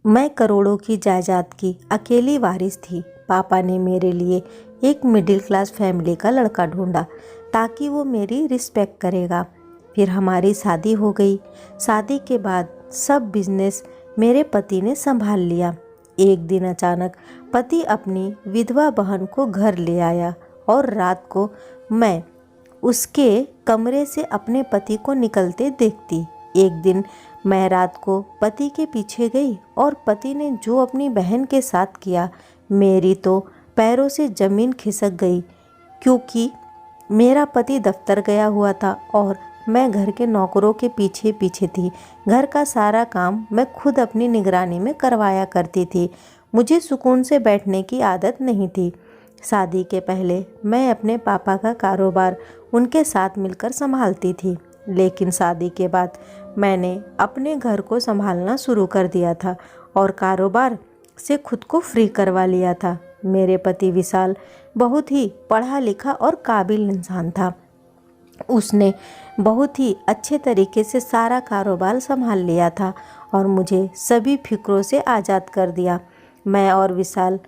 मैं करोड़ों की जायदाद की अकेली वारिस थी। पापा ने मेरे लिए एक मिडिल क्लास फैमिली का लड़का ढूंढा ताकि वो मेरी रिस्पेक्ट करेगा। फिर हमारी शादी हो गई। शादी के बाद सब बिजनेस मेरे पति ने संभाल लिया। एक दिन अचानक पति अपनी विधवा बहन को घर ले आया और रात को मैं उसके कमरे से अपने पति को निकलते देखती। एक दिन मैं रात को पति के पीछे गई और पति ने जो अपनी बहन के साथ किया, मेरी तो पैरों से ज़मीन खिसक गई, क्योंकि मेरा पति दफ्तर गया हुआ था और मैं घर के नौकरों के पीछे पीछे थी। घर का सारा काम मैं खुद अपनी निगरानी में करवाया करती थी। मुझे सुकून से बैठने की आदत नहीं थी। शादी के पहले मैं अपने पापा का कारोबार उनके साथ मिलकर संभालती थी, लेकिन शादी के बाद मैंने अपने घर को संभालना शुरू कर दिया था और कारोबार से खुद को फ्री करवा लिया था। मेरे पति विशाल बहुत ही पढ़ा लिखा और काबिल इंसान था। उसने बहुत ही अच्छे तरीके से सारा कारोबार संभाल लिया था और मुझे सभी फिक्रों से आज़ाद कर दिया। मैं और विशाल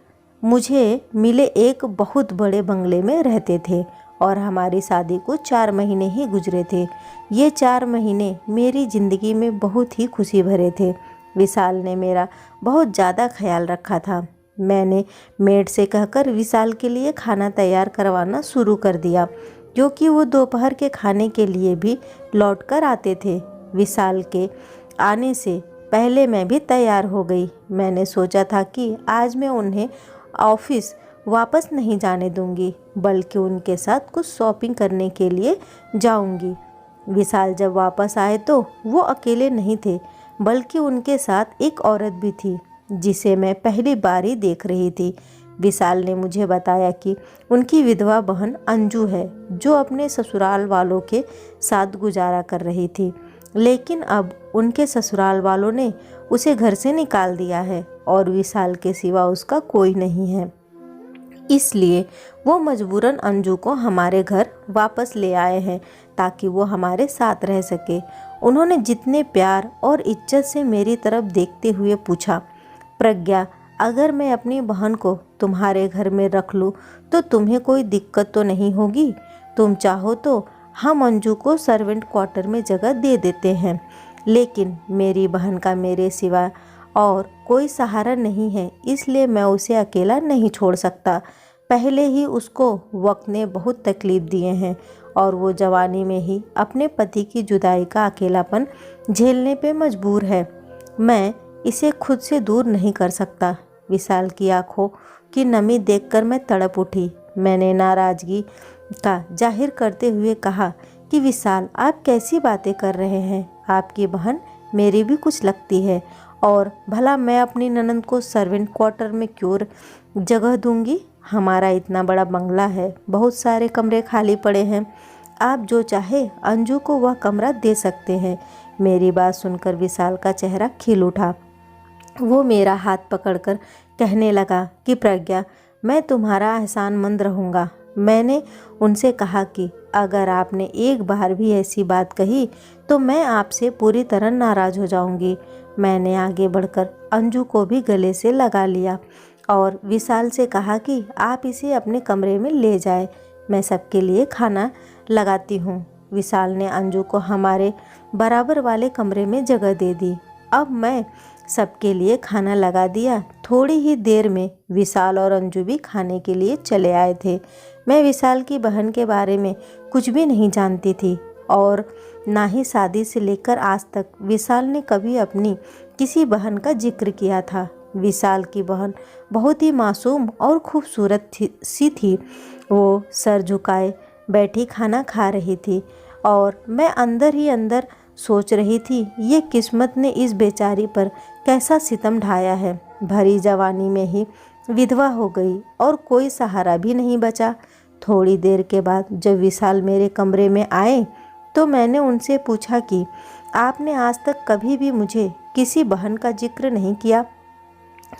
मुझे मिले एक बहुत बड़े बंगले में रहते थे और हमारी शादी को 4 महीने ही गुजरे थे। ये 4 महीने मेरी ज़िंदगी में बहुत ही खुशी भरे थे। विशाल ने मेरा बहुत ज़्यादा ख्याल रखा था। मैंने मेड से कहकर विशाल के लिए खाना तैयार करवाना शुरू कर दिया, क्योंकि वो दोपहर के खाने के लिए भी लौट कर आते थे। विशाल के आने से पहले मैं भी तैयार हो गई। मैंने सोचा था कि आज मैं उन्हें ऑफिस वापस नहीं जाने दूंगी, बल्कि उनके साथ कुछ शॉपिंग करने के लिए जाऊंगी। विशाल जब वापस आए तो वो अकेले नहीं थे, बल्कि उनके साथ एक औरत भी थी जिसे मैं पहली बार ही देख रही थी। विशाल ने मुझे बताया कि उनकी विधवा बहन अंजू है, जो अपने ससुराल वालों के साथ गुजारा कर रही थी, लेकिन अब उनके ससुराल वालों ने उसे घर से निकाल दिया है और विशाल के सिवा उसका कोई नहीं है। इसलिए वो मजबूरन अंजू को हमारे घर वापस ले आए हैं ताकि वो हमारे साथ रह सके। उन्होंने जितने प्यार और इज्जत से मेरी तरफ देखते हुए पूछा, प्रज्ञा, अगर मैं अपनी बहन को तुम्हारे घर में रख लूँ तो तुम्हें कोई दिक्कत तो नहीं होगी? तुम चाहो तो हम अंजू को सर्वेंट क्वार्टर में जगह दे देते हैं, लेकिन मेरी बहन का मेरे सिवा और कोई सहारा नहीं है, इसलिए मैं उसे अकेला नहीं छोड़ सकता। पहले ही उसको वक्त ने बहुत तकलीफ़ दिए हैं और वो जवानी में ही अपने पति की जुदाई का अकेलापन झेलने पे मजबूर है। मैं इसे खुद से दूर नहीं कर सकता। विशाल की आंखों की नमी देखकर मैं तड़प उठी। मैंने नाराज़गी का जाहिर करते हुए कहा कि विशाल, आप कैसी बातें कर रहे हैं? आपकी बहन मेरी भी कुछ लगती है, और भला मैं अपनी ननद को सर्वेंट क्वार्टर में क्यों जगह दूंगी? हमारा इतना बड़ा बंगला है, बहुत सारे कमरे खाली पड़े हैं, आप जो चाहे अंजू को वह कमरा दे सकते हैं। मेरी बात सुनकर विशाल का चेहरा खिल उठा। वो मेरा हाथ पकड़कर कहने लगा कि प्रज्ञा, मैं तुम्हारा एहसानमंद रहूँगा। मैंने उनसे कहा कि अगर आपने एक बार भी ऐसी बात कही तो मैं आपसे पूरी तरह नाराज़ हो जाऊंगी। मैंने आगे बढ़कर अंजू को भी गले से लगा लिया और विशाल से कहा कि आप इसे अपने कमरे में ले जाए, मैं सबके लिए खाना लगाती हूँ। विशाल ने अंजू को हमारे बराबर वाले कमरे में जगह दे दी। अब मैं सबके लिए खाना लगा दिया। थोड़ी ही देर में विशाल और अंजू भी खाने के लिए चले आए थे। मैं विशाल की बहन के बारे में कुछ भी नहीं जानती थी और ना ही शादी से लेकर आज तक विशाल ने कभी अपनी किसी बहन का जिक्र किया था। विशाल की बहन बहुत ही मासूम और खूबसूरत सी थी। वो सर झुकाए बैठी खाना खा रही थी और मैं अंदर ही अंदर सोच रही थी, ये किस्मत ने इस बेचारी पर कैसा सितम ढाया है। भरी जवानी में ही विधवा हो गई और कोई सहारा भी नहीं बचा। थोड़ी देर के बाद जब विशाल मेरे कमरे में आए तो मैंने उनसे पूछा कि आपने आज तक कभी भी मुझे किसी बहन का जिक्र नहीं किया।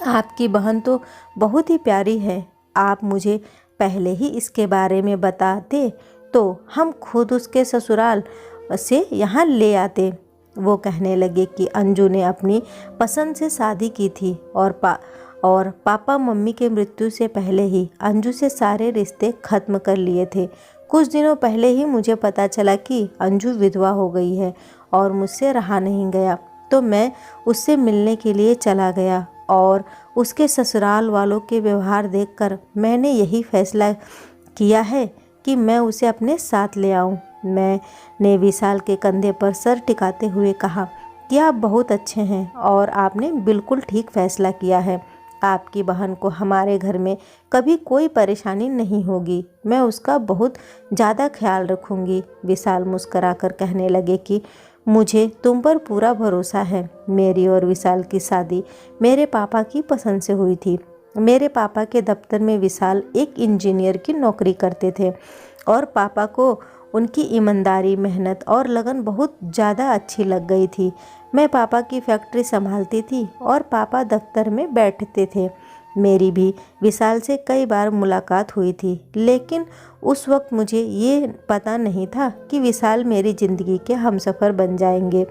आपकी बहन तो बहुत ही प्यारी है, आप मुझे पहले ही इसके बारे में बताते तो हम खुद उसके ससुराल से यहाँ ले आते। वो कहने लगे कि अंजू ने अपनी पसंद से शादी की थी और पापा मम्मी के मृत्यु से पहले ही अंजू से सारे रिश्ते खत्म कर लिए थे। कुछ दिनों पहले ही मुझे पता चला कि अंजू विधवा हो गई है और मुझसे रहा नहीं गया, तो मैं उससे मिलने के लिए चला गया और उसके ससुराल वालों के व्यवहार देखकर मैंने यही फैसला किया है कि मैं उसे अपने साथ ले आऊं। मैंने विशाल के कंधे पर सर टिकाते हुए कहा कि आप बहुत अच्छे हैं और आपने बिल्कुल ठीक फैसला किया है। आपकी बहन को हमारे घर में कभी कोई परेशानी नहीं होगी। मैं उसका बहुत ज़्यादा ख्याल रखूंगी। विशाल मुस्कुराकर कहने लगे कि मुझे तुम पर पूरा भरोसा है। मेरी और विशाल की शादी मेरे पापा की पसंद से हुई थी। मेरे पापा के दफ्तर में विशाल एक इंजीनियर की नौकरी करते थे और पापा को उनकी ईमानदारी, मेहनत और लगन बहुत ज़्यादा अच्छी लग गई थी। मैं पापा की फैक्ट्री संभालती थी और पापा दफ्तर में बैठते थे। मेरी भी विशाल से कई बार मुलाकात हुई थी, लेकिन उस वक्त मुझे ये पता नहीं था कि विशाल मेरी ज़िंदगी के हमसफ़र बन जाएंगे।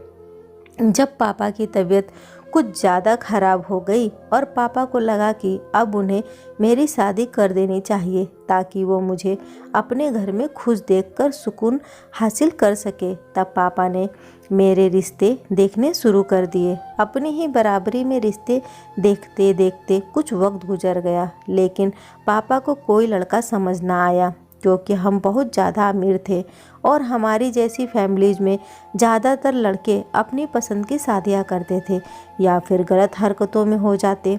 जब पापा की तबीयत कुछ ज़्यादा खराब हो गई और पापा को लगा कि अब उन्हें मेरी शादी कर देनी चाहिए ताकि वो मुझे अपने घर में खुश देखकर सुकून हासिल कर सके, तब पापा ने मेरे रिश्ते देखने शुरू कर दिए। अपनी ही बराबरी में रिश्ते देखते देखते कुछ वक्त गुजर गया, लेकिन पापा को कोई लड़का समझ ना आया क्योंकि हम बहुत ज़्यादा अमीर थे और हमारी जैसी फैमिलीज़ में ज़्यादातर लड़के अपनी पसंद की शादियाँ करते थे या फिर गलत हरकतों में हो जाते।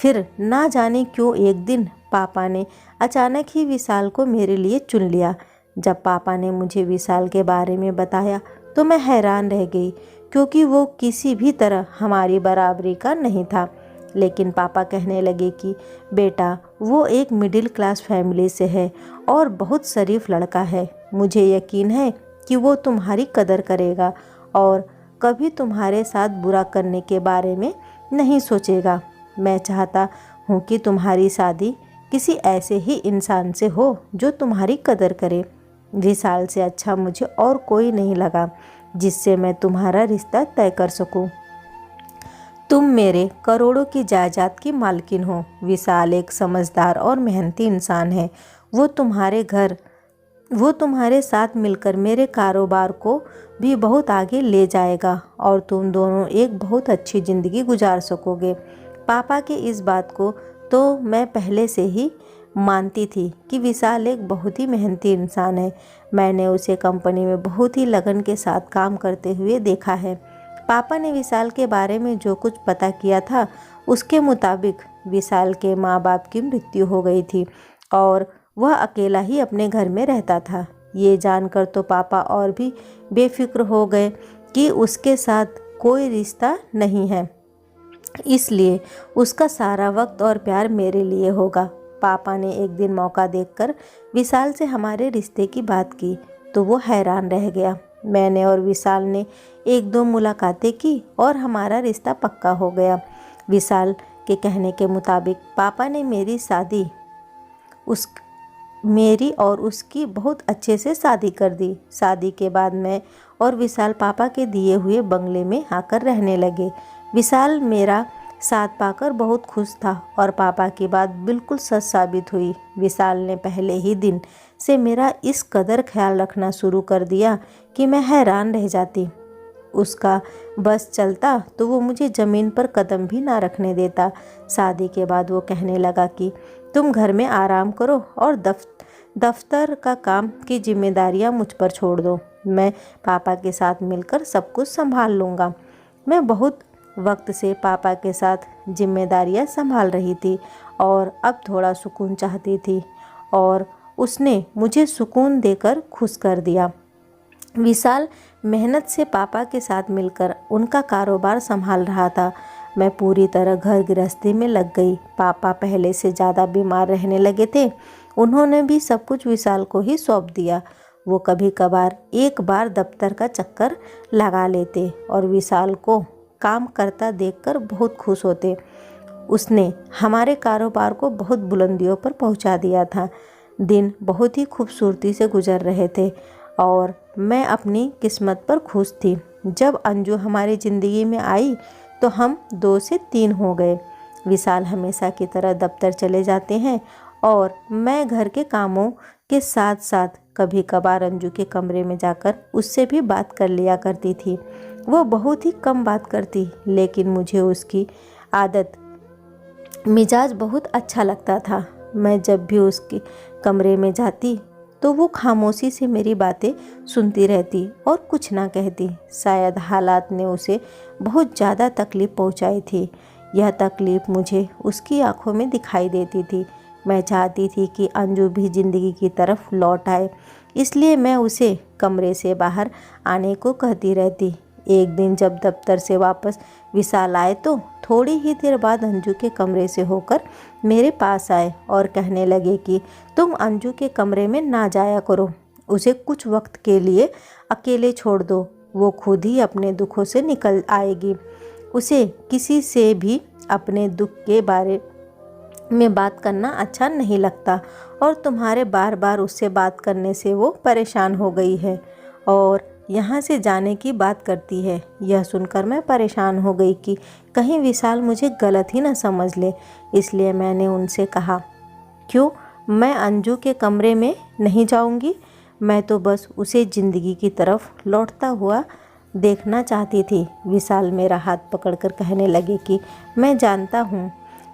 फिर ना जाने क्यों एक दिन पापा ने अचानक ही विशाल को मेरे लिए चुन लिया। जब पापा ने मुझे विशाल के बारे में बताया तो मैं हैरान रह गई क्योंकि वो किसी भी तरह हमारी बराबरी का नहीं था। लेकिन पापा कहने लगे कि बेटा, वो एक मिडिल क्लास फैमिली से है और बहुत शरीफ लड़का है। मुझे यकीन है कि वो तुम्हारी कदर करेगा और कभी तुम्हारे साथ बुरा करने के बारे में नहीं सोचेगा। मैं चाहता हूँ कि तुम्हारी शादी किसी ऐसे ही इंसान से हो जो तुम्हारी कदर करे। विशाल से अच्छा मुझे और कोई नहीं लगा जिससे मैं तुम्हारा रिश्ता तय कर सकूं। तुम मेरे करोड़ों की जायदाद की मालकिन हो। विशाल एक समझदार और मेहनती इंसान है। वो तुम्हारे साथ मिलकर मेरे कारोबार को भी बहुत आगे ले जाएगा और तुम दोनों एक बहुत अच्छी ज़िंदगी गुजार सकोगे। पापा की इस बात को तो मैं पहले से ही मानती थी कि विशाल एक बहुत ही मेहनती इंसान है। मैंने उसे कंपनी में बहुत ही लगन के साथ काम करते हुए देखा है। पापा ने विशाल के बारे में जो कुछ पता किया था उसके मुताबिक विशाल के माँ बाप की मृत्यु हो गई थी और वह अकेला ही अपने घर में रहता था। ये जानकर तो पापा और भी बेफिक्र हो गए कि उसके साथ कोई रिश्ता नहीं है, इसलिए उसका सारा वक्त और प्यार मेरे लिए होगा। पापा ने एक दिन मौका देखकर विशाल से हमारे रिश्ते की बात की तो वो हैरान रह गया। मैंने और विशाल ने एक दो मुलाकातें की और हमारा रिश्ता पक्का हो गया। विशाल के कहने के मुताबिक पापा ने मेरी और उसकी बहुत अच्छे से शादी कर दी। शादी के बाद मैं और विशाल पापा के दिए हुए बंगले में आकर रहने लगे। विशाल मेरा साथ पाकर बहुत खुश था और पापा की बात बिल्कुल सच साबित हुई। विशाल ने पहले ही दिन से मेरा इस कदर ख्याल रखना शुरू कर दिया कि मैं हैरान रह जाती। उसका बस चलता तो वो मुझे ज़मीन पर कदम भी ना रखने देता। शादी के बाद वो कहने लगा कि तुम घर में आराम करो और दफ्तर का काम की जिम्मेदारियां मुझ पर छोड़ दो। मैं पापा के साथ मिलकर सब कुछ संभाल लूँगा। मैं बहुत वक्त से पापा के साथ जिम्मेदारियां संभाल रही थी और अब थोड़ा सुकून चाहती थी और उसने मुझे सुकून देकर खुश कर दिया। विशाल मेहनत से पापा के साथ मिलकर उनका कारोबार संभाल रहा था। मैं पूरी तरह घर गृहस्थी में लग गई। पापा पहले से ज़्यादा बीमार रहने लगे थे। उन्होंने भी सब कुछ विशाल को ही सौंप दिया। वो कभी कभार एक बार दफ्तर का चक्कर लगा लेते और विशाल को काम करता देखकर बहुत खुश होते। उसने हमारे कारोबार को बहुत बुलंदियों पर पहुंचा दिया था। दिन बहुत ही खूबसूरती से गुजर रहे थे और मैं अपनी किस्मत पर खुश थी। जब अंजू हमारी ज़िंदगी में आई तो हम 2 से 3 हो गए। विशाल हमेशा की तरह दफ्तर चले जाते हैं और मैं घर के कामों के साथ साथ कभी कभार अंजू के कमरे में जाकर उससे भी बात कर लिया करती थी। वो बहुत ही कम बात करती, लेकिन मुझे उसकी आदत मिजाज बहुत अच्छा लगता था। मैं जब भी उसके कमरे में जाती तो वो खामोशी से मेरी बातें सुनती रहती और कुछ ना कहती। शायद हालात ने उसे बहुत ज़्यादा तकलीफ़ पहुंचाई थी। यह तकलीफ़ मुझे उसकी आंखों में दिखाई देती थी। मैं चाहती थी कि अंजू भी ज़िंदगी की तरफ लौट आए, इसलिए मैं उसे कमरे से बाहर आने को कहती रहती। एक दिन जब दफ्तर से वापस विशाल आए तो थोड़ी ही देर बाद अंजू के कमरे से होकर मेरे पास आए और कहने लगे कि तुम अंजू के कमरे में ना जाया करो, उसे कुछ वक्त के लिए अकेले छोड़ दो, वो खुद ही अपने दुखों से निकल आएगी। उसे किसी से भी अपने दुख के बारे में बात करना अच्छा नहीं लगता और तुम्हारे बार बार उससे बात करने से वो परेशान हो गई है और यहाँ से जाने की बात करती है। यह सुनकर मैं परेशान हो गई कि कहीं विशाल मुझे गलत ही न समझ ले, इसलिए मैंने उनसे कहा, क्यों, मैं अंजू के कमरे में नहीं जाऊँगी, मैं तो बस उसे ज़िंदगी की तरफ लौटता हुआ देखना चाहती थी। विशाल मेरा हाथ पकड़कर कहने लगे कि मैं जानता हूँ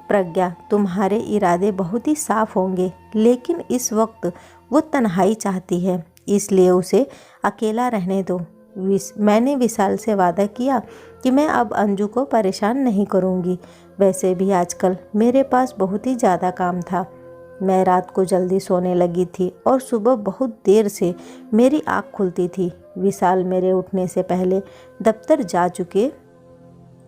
प्रज्ञा, तुम्हारे इरादे बहुत ही साफ होंगे, लेकिन इस वक्त वो तन्हाई चाहती है, इसलिए उसे अकेला रहने दो। मैंने विशाल से वादा किया कि मैं अब अंजू को परेशान नहीं करूँगी। वैसे भी आजकल मेरे पास बहुत ही ज़्यादा काम था। मैं रात को जल्दी सोने लगी थी और सुबह बहुत देर से मेरी आँख खुलती थी। विशाल मेरे उठने से पहले दफ्तर जा चुके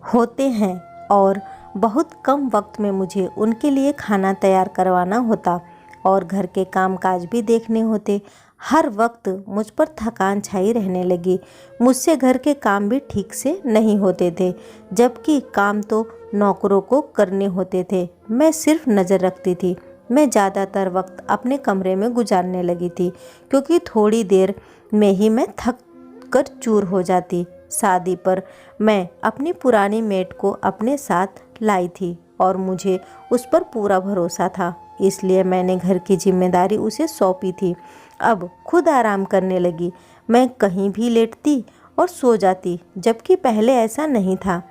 होते हैं और बहुत कम वक्त में मुझे उनके लिए खाना तैयार करवाना होता और घर के काम काज भी देखने होते। हर वक्त मुझ पर थकान छाई रहने लगी। मुझसे घर के काम भी ठीक से नहीं होते थे, जबकि काम तो नौकरों को करने होते थे। मैं सिर्फ नज़र रखती थी। मैं ज़्यादातर वक्त अपने कमरे में गुजारने लगी थी, क्योंकि थोड़ी देर में ही मैं थक कर चूर हो जाती। शादी पर मैं अपनी पुरानी मेट को अपने साथ लाई थी और मुझे उस पर पूरा भरोसा था, इसलिए मैंने घर की जिम्मेदारी उसे सौंपी थी। अब खुद आराम करने लगी। मैं कहीं भी लेटती और सो जाती, जबकि पहले ऐसा नहीं था।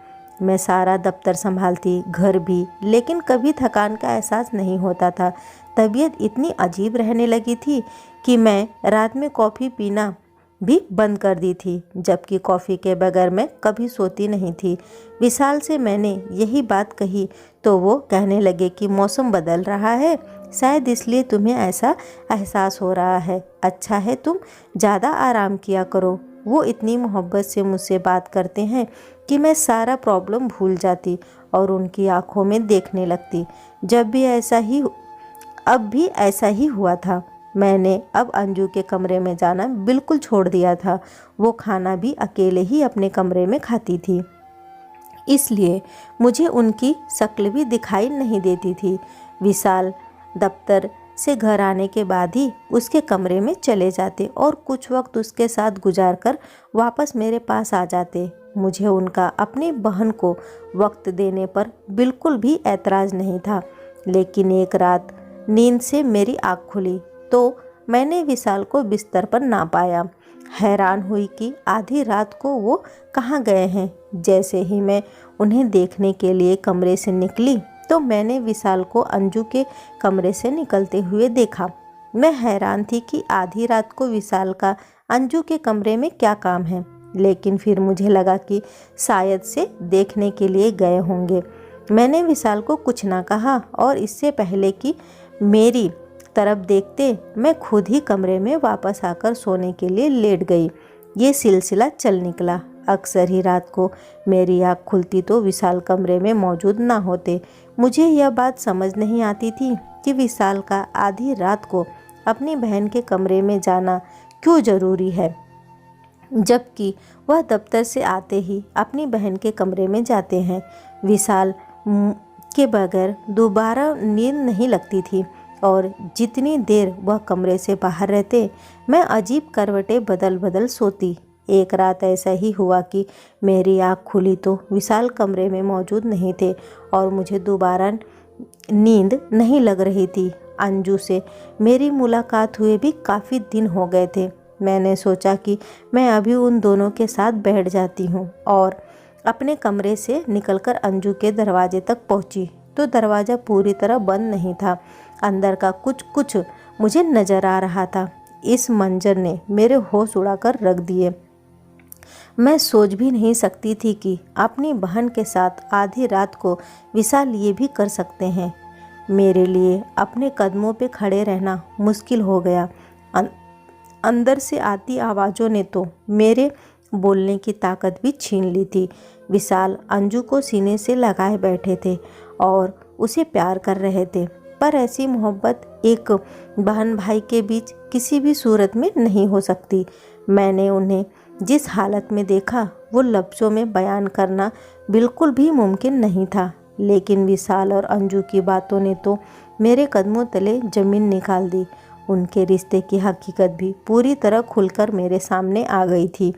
मैं सारा दफ्तर संभालती, घर भी, लेकिन कभी थकान का एहसास नहीं होता था। तबीयत इतनी अजीब रहने लगी थी कि मैं रात में कॉफ़ी पीना भी बंद कर दी थी, जबकि कॉफ़ी के बगैर मैं कभी सोती नहीं थी। विशाल से मैंने यही बात कही तो वो कहने लगे कि मौसम बदल रहा है, शायद इसलिए तुम्हें ऐसा एहसास हो रहा है। अच्छा है, तुम ज़्यादा आराम किया करो। वो इतनी मोहब्बत से मुझसे बात करते हैं कि मैं सारा प्रॉब्लम भूल जाती और उनकी आंखों में देखने लगती। अब भी ऐसा ही हुआ था। मैंने अब अंजू के कमरे में जाना बिल्कुल छोड़ दिया था। वो खाना भी अकेले ही अपने कमरे में खाती थी, इसलिए मुझे उनकी शक्ल भी दिखाई नहीं देती थी। विशाल दफ्तर से घर आने के बाद ही उसके कमरे में चले जाते और कुछ वक्त उसके साथ गुजारकर वापस मेरे पास आ जाते। मुझे उनका अपनी बहन को वक्त देने पर बिल्कुल भी ऐतराज़ नहीं था, लेकिन एक रात नींद से मेरी आँख खुली तो मैंने विशाल को बिस्तर पर ना पाया। हैरान हुई कि आधी रात को वो कहाँ गए हैं। जैसे ही मैं उन्हें देखने के लिए कमरे से निकली तो मैंने विशाल को अंजू के कमरे से निकलते हुए देखा। मैं हैरान थी कि आधी रात को विशाल का अंजू के कमरे में क्या काम है, लेकिन फिर मुझे लगा कि शायद से देखने के लिए गए होंगे। मैंने विशाल को कुछ ना कहा और इससे पहले कि मेरी तरफ देखते मैं खुद ही कमरे में वापस आकर सोने के लिए लेट गई। ये सिलसिला चल निकला। अक्सर ही रात को मेरी आँख खुलती तो विशाल कमरे में मौजूद ना होते। मुझे यह बात समझ नहीं आती थी कि विशाल का आधी रात को अपनी बहन के कमरे में जाना क्यों ज़रूरी है, जबकि वह दफ्तर से आते ही अपनी बहन के कमरे में जाते हैं। विशाल के बगैर दोबारा नींद नहीं लगती थी और जितनी देर वह कमरे से बाहर रहते मैं अजीब करवटें बदल बदल सोती। एक रात ऐसा ही हुआ कि मेरी आँख खुली तो विशाल कमरे में मौजूद नहीं थे और मुझे दोबारा नींद नहीं लग रही थी। अंजू से मेरी मुलाकात हुए भी काफ़ी दिन हो गए थे। मैंने सोचा कि मैं अभी उन दोनों के साथ बैठ जाती हूँ और अपने कमरे से निकलकर अंजू के दरवाजे तक पहुँची तो दरवाज़ा पूरी तरह बंद नहीं था। अंदर का कुछ कुछ मुझे नज़र आ रहा था। इस मंजर ने मेरे होश उड़ाकर रख दिए। मैं सोच भी नहीं सकती थी कि अपनी बहन के साथ आधी रात को विशाल ये भी कर सकते हैं। मेरे लिए अपने कदमों पे खड़े रहना मुश्किल हो गया। अंदर से आती आवाज़ों ने तो मेरे बोलने की ताकत भी छीन ली थी। विशाल अंजू को सीने से लगाए बैठे थे और उसे प्यार कर रहे थे, पर ऐसी मोहब्बत एक बहन भाई के बीच किसी भी सूरत में नहीं हो सकती। मैंने उन्हें जिस हालत में देखा वो लफ्ज़ों में बयान करना बिल्कुल भी मुमकिन नहीं था, लेकिन विशाल और अंजू की बातों ने तो मेरे कदमों तले ज़मीन निकाल दी। उनके रिश्ते की हकीकत भी पूरी तरह खुलकर मेरे सामने आ गई थी।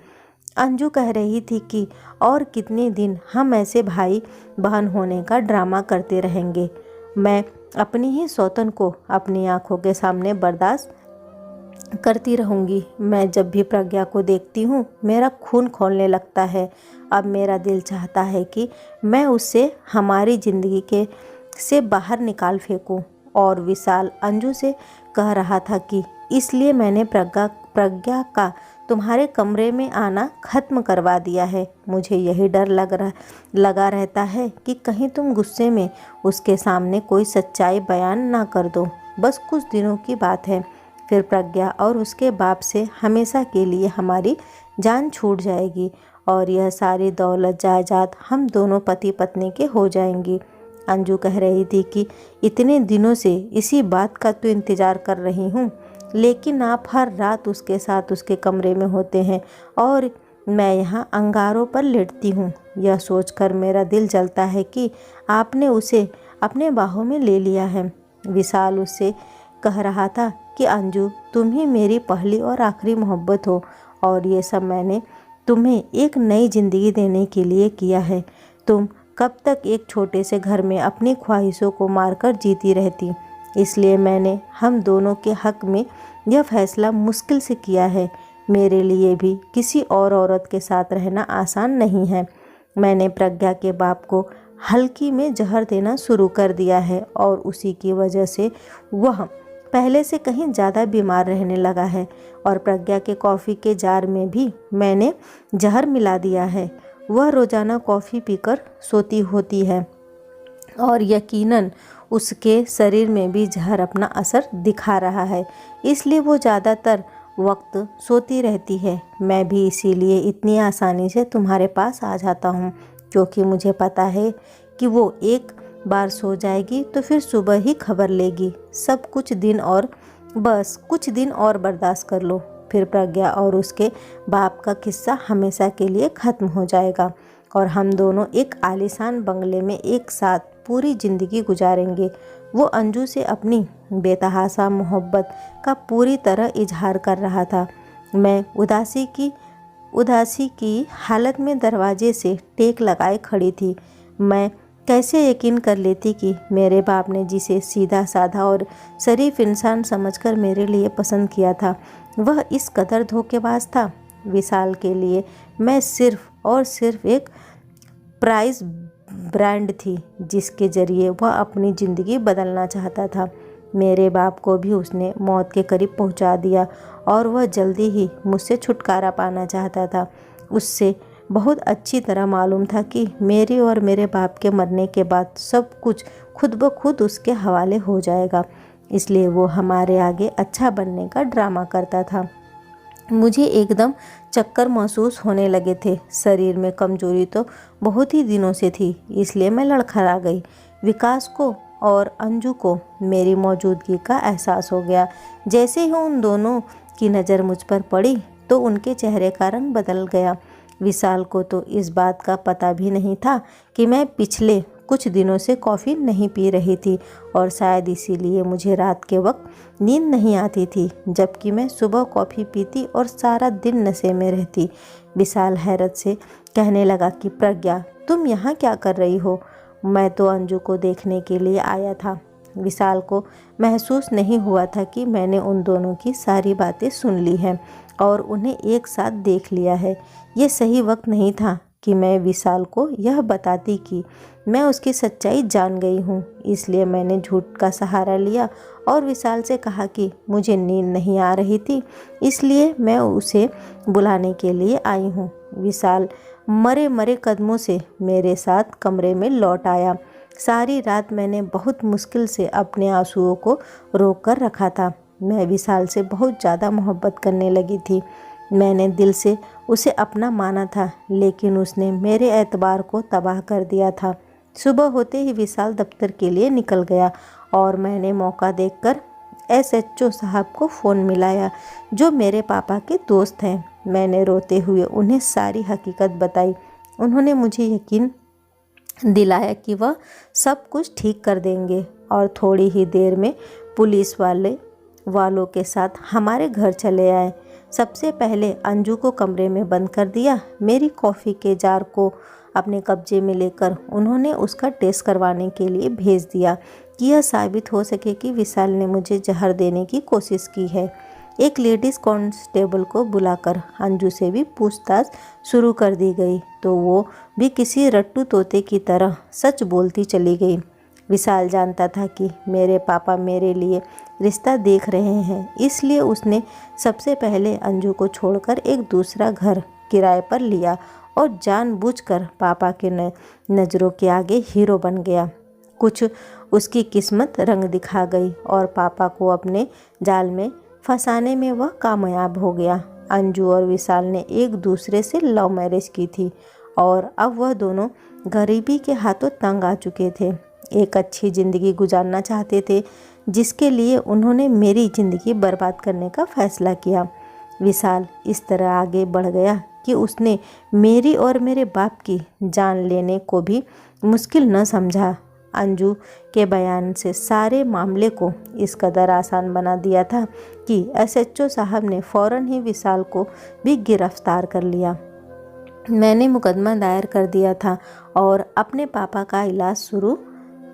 अंजू कह रही थी कि और कितने दिन हम ऐसे भाई बहन होने का ड्रामा करते रहेंगे। मैं अपनी ही सौतन को अपनी आंखों के सामने बर्दाश्त करती रहूंगी। मैं जब भी प्रज्ञा को देखती हूँ मेरा खून खौलने लगता है। अब मेरा दिल चाहता है कि मैं उससे हमारी ज़िंदगी के से बाहर निकाल फेंकूं। और विशाल अंजू से कह रहा था कि इसलिए मैंने प्रज्ञा का तुम्हारे कमरे में आना ख़त्म करवा दिया है। मुझे यही डर लगा रहता है कि कहीं तुम गुस्से में उसके सामने कोई सच्चाई बयान ना कर दो। बस कुछ दिनों की बात है, फिर प्रज्ञा और उसके बाप से हमेशा के लिए हमारी जान छूट जाएगी और यह सारी दौलत जायदाद हम दोनों पति पत्नी के हो जाएंगी। अंजू कह रही थी कि इतने दिनों से इसी बात का तो इंतज़ार कर रही हूँ, लेकिन आप हर रात उसके साथ उसके कमरे में होते हैं और मैं यहाँ अंगारों पर लेटती हूँ। यह सोचकर मेरा दिल जलता है कि आपने उसे अपने बाहों में ले लिया है। विशाल उससे कह रहा था कि अंजू तुम ही मेरी पहली और आखिरी मोहब्बत हो और ये सब मैंने तुम्हें एक नई ज़िंदगी देने के लिए किया है। तुम कब तक एक छोटे से घर में अपनी ख्वाहिशों को मारकर जीती रहती, इसलिए मैंने हम दोनों के हक में यह फैसला मुश्किल से किया है। मेरे लिए भी किसी और औरत के साथ रहना आसान नहीं है। मैंने प्रज्ञा के बाप को हल्की में जहर देना शुरू कर दिया है और उसी की वजह से वह पहले से कहीं ज़्यादा बीमार रहने लगा है और प्रज्ञा के कॉफ़ी के जार में भी मैंने जहर मिला दिया है। वह रोज़ाना कॉफ़ी पीकर सोती होती है और यकीनन उसके शरीर में भी जहर अपना असर दिखा रहा है, इसलिए वो ज़्यादातर वक्त सोती रहती है। मैं भी इसीलिए इतनी आसानी से तुम्हारे पास आ जाता हूँ, क्योंकि मुझे पता है कि वो एक बार सो जाएगी तो फिर सुबह ही खबर लेगी। सब बस कुछ दिन और बर्दाश्त कर लो, फिर प्रज्ञा और उसके बाप का किस्सा हमेशा के लिए ख़त्म हो जाएगा और हम दोनों एक आलीशान बंगले में एक साथ पूरी ज़िंदगी गुजारेंगे। वो अंजू से अपनी बेतहाशा मोहब्बत का पूरी तरह इजहार कर रहा था। मैं उदासी की हालत में दरवाजे से टेक लगाए खड़ी थी। मैं कैसे यकीन कर लेती कि मेरे बाप ने जिसे सीधा साधा और शरीफ इंसान समझकर मेरे लिए पसंद किया था वह इस कदर धोखेबाज था। विशाल के लिए मैं सिर्फ और सिर्फ एक प्राइस ब्रांड थी जिसके ज़रिए वह अपनी ज़िंदगी बदलना चाहता था। मेरे बाप को भी उसने मौत के करीब पहुंचा दिया और वह जल्दी ही मुझसे छुटकारा पाना चाहता था। उससे बहुत अच्छी तरह मालूम था कि मेरे और मेरे बाप के मरने के बाद सब कुछ खुद ब खुद उसके हवाले हो जाएगा, इसलिए वो हमारे आगे अच्छा बनने का ड्रामा करता था। मुझे एकदम चक्कर महसूस होने लगे थे। शरीर में कमजोरी तो बहुत ही दिनों से थी, इसलिए मैं लड़खड़ा गई। विकास को और अंजू को मेरी मौजूदगी का एहसास हो गया। जैसे ही उन दोनों की नज़र मुझ पर पड़ी तो उनके चेहरे का रंग बदल गया। विशाल को तो इस बात का पता भी नहीं था कि मैं पिछले कुछ दिनों से कॉफ़ी नहीं पी रही थी और शायद इसीलिए मुझे रात के वक्त नींद नहीं आती थी, जबकि मैं सुबह कॉफ़ी पीती और सारा दिन नशे में रहती। विशाल हैरत से कहने लगा कि प्रज्ञा, तुम यहाँ क्या कर रही हो? मैं तो अंजू को देखने के लिए आया था। विशाल को महसूस नहीं हुआ था कि मैंने उन दोनों की सारी बातें सुन ली हैं और उन्हें एक साथ देख लिया है। ये सही वक्त नहीं था कि मैं विशाल को यह बताती कि मैं उसकी सच्चाई जान गई हूँ। इसलिए मैंने झूठ का सहारा लिया और विशाल से कहा कि मुझे नींद नहीं आ रही थी, इसलिए मैं उसे बुलाने के लिए आई हूँ। विशाल मरे मरे कदमों से मेरे साथ कमरे में लौट आया। सारी रात मैंने बहुत मुश्किल से अपने आंसुओं को रोक कर रखा था। मैं विशाल से बहुत ज़्यादा मोहब्बत करने लगी थी। मैंने दिल से उसे अपना माना था, लेकिन उसने मेरे एतबार को तबाह कर दिया था। सुबह होते ही विशाल दफ्तर के लिए निकल गया और मैंने मौका देखकर SHO साहब को फ़ोन मिलाया, जो मेरे पापा के दोस्त हैं। मैंने रोते हुए उन्हें सारी हकीकत बताई। उन्होंने मुझे यकीन दिलाया कि वह सब कुछ ठीक कर देंगे और थोड़ी ही देर में पुलिस वालों के साथ हमारे घर चले आए। सबसे पहले अंजू को कमरे में बंद कर दिया। मेरी कॉफ़ी के जार को अपने कब्जे में लेकर उन्होंने उसका टेस्ट करवाने के लिए भेज दिया कि यह साबित हो सके कि विशाल ने मुझे जहर देने की कोशिश की है। एक लेडीज़ कांस्टेबल को बुलाकर अंजू से भी पूछताछ शुरू कर दी गई, तो वो भी किसी रट्टू तोते की तरह सच बोलती चली गई। विशाल जानता था कि मेरे पापा मेरे लिए रिश्ता देख रहे हैं, इसलिए उसने सबसे पहले अंजू को छोड़कर एक दूसरा घर किराए पर लिया और जानबूझकर पापा के नज़रों के आगे हीरो बन गया। कुछ उसकी किस्मत रंग दिखा गई और पापा को अपने जाल में फंसाने में वह कामयाब हो गया। अंजू और विशाल ने एक दूसरे से लव मैरिज की थी और अब वह दोनों गरीबी के हाथों तंग आ चुके थे। एक अच्छी ज़िंदगी गुजारना चाहते थे, जिसके लिए उन्होंने मेरी ज़िंदगी बर्बाद करने का फ़ैसला किया। विशाल इस तरह आगे बढ़ गया कि उसने मेरी और मेरे बाप की जान लेने को भी मुश्किल न समझा। अंजू के बयान से सारे मामले को इस कदर आसान बना दिया था कि SHO साहब ने फ़ौरन ही विशाल को भी गिरफ्तार कर लिया। मैंने मुकदमा दायर कर दिया था और अपने पापा का इलाज शुरू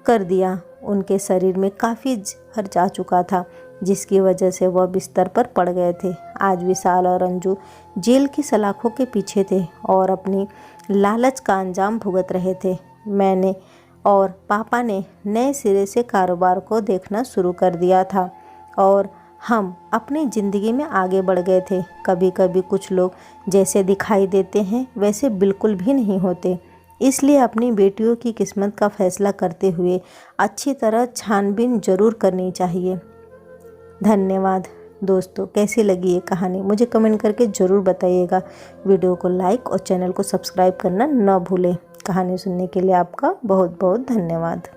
कर दिया। उनके शरीर में काफ़ी जहर जा चुका था, जिसकी वजह से वह बिस्तर पर पड़ गए थे। आज विशाल और अंजू जेल की सलाखों के पीछे थे और अपनी लालच का अंजाम भुगत रहे थे। मैंने और पापा ने नए सिरे से कारोबार को देखना शुरू कर दिया था और हम अपनी ज़िंदगी में आगे बढ़ गए थे। कभी कभी कुछ लोग जैसे दिखाई देते हैं वैसे बिल्कुल भी नहीं होते, इसलिए अपनी बेटियों की किस्मत का फैसला करते हुए अच्छी तरह छानबीन जरूर करनी चाहिए। धन्यवाद दोस्तों। कैसी लगी ये कहानी मुझे कमेंट करके ज़रूर बताइएगा। वीडियो को लाइक और चैनल को सब्सक्राइब करना न भूलें। कहानी सुनने के लिए आपका बहुत बहुत धन्यवाद।